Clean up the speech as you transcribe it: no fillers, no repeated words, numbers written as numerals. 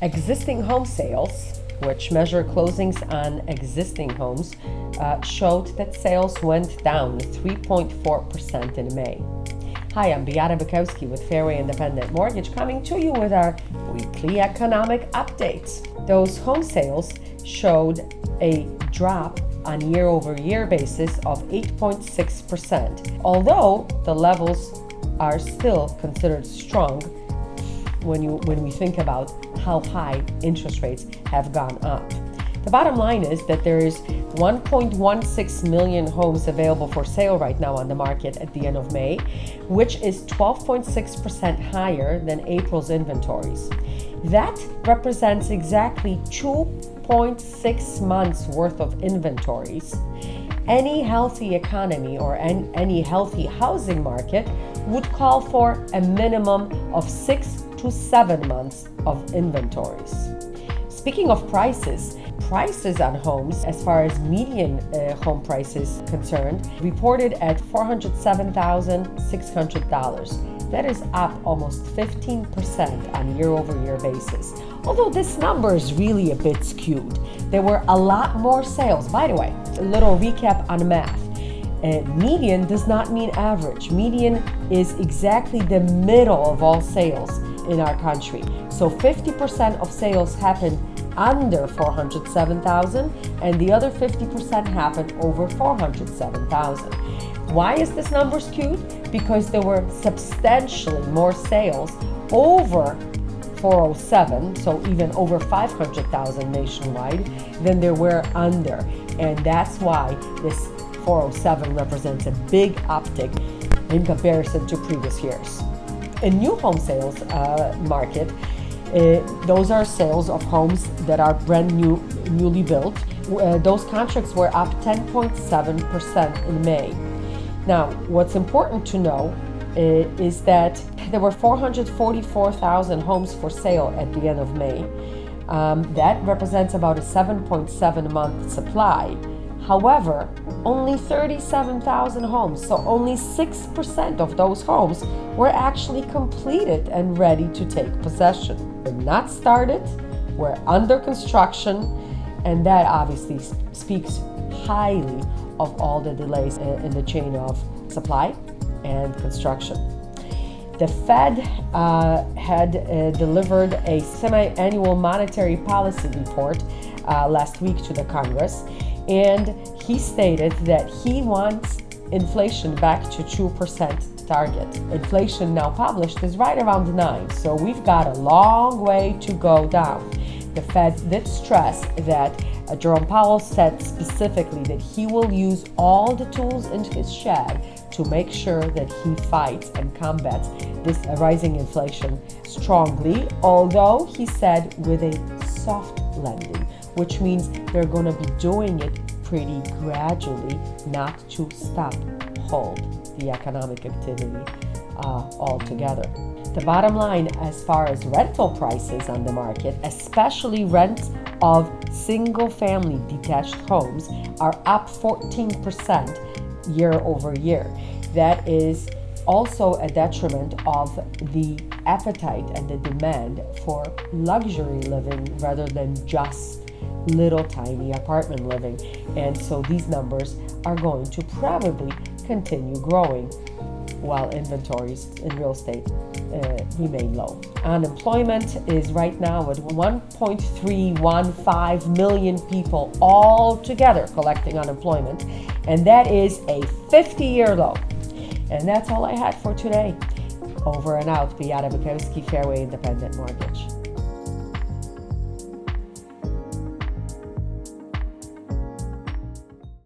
Existing home sales, which measure closings on existing homes, showed that sales went down 3.4% in May. Hi, I'm Beata Bukowski with Fairway Independent Mortgage, coming to you with our weekly economic updates. Those home sales showed a drop on year-over-year basis of 8.6%, although the levels are still considered strong when we think about how high interest rates have gone up. The bottom line is that there is 1.16 million homes available for sale right now on the market at the end of May, which is 12.6% higher than April's inventories. That represents exactly 2.6 months worth of inventories. Any healthy economy or any healthy housing market would call for a minimum of 6 to 7 months of inventories. Speaking of prices on homes, as far as median home prices concerned, reported at $407,600. That is up almost 15% on year-over-year basis. Although this number is really a bit skewed. There were a lot more sales. By the way, a little recap on math. Median does not mean average. Median is exactly the middle of all sales in our country. So 50% of sales happened under 407,000 and the other 50% happened over 407,000. Why is this number skewed? Because there were substantially more sales over 407, so even over 500,000 nationwide, than there were under. And that's why this 407 represents a big uptick in comparison to previous years. In new home sales market, those are sales of homes that are newly built. Those contracts were up 10.7% in May. Now, what's important to know is that there were 444,000 homes for sale at the end of May. That represents about a 7.7 month supply. However, only 37,000 homes, so only 6% of those homes were actually completed and ready to take possession. They're not started, we're under construction, and that obviously speaks highly of all the delays in the chain of supply and construction. The Fed had delivered a semi-annual monetary policy report last week to the Congress, and he stated that he wants inflation back to 2% target. Inflation now published is right around 9%, so we've got a long way to go down. The Fed did stress that Jerome Powell said specifically that he will use all the tools in his shed to make sure that he fights and combats this rising inflation strongly, although he said with a soft landing, which means they're going to be doing it pretty gradually, not to hold the economic activity altogether. The bottom line, as far as rental prices on the market, especially rent of single-family detached homes, are up 14% year over year. That is also a detriment of the appetite and the demand for luxury living rather than just little tiny apartment living. And so these numbers are going to probably continue growing while inventories in real estate remain low. Unemployment is right now at 1.315 million people all together collecting unemployment, and that is a 50-year low. And that's all I had for today. Over and out, Beata Bukowski, Fairway Independent Mortgage.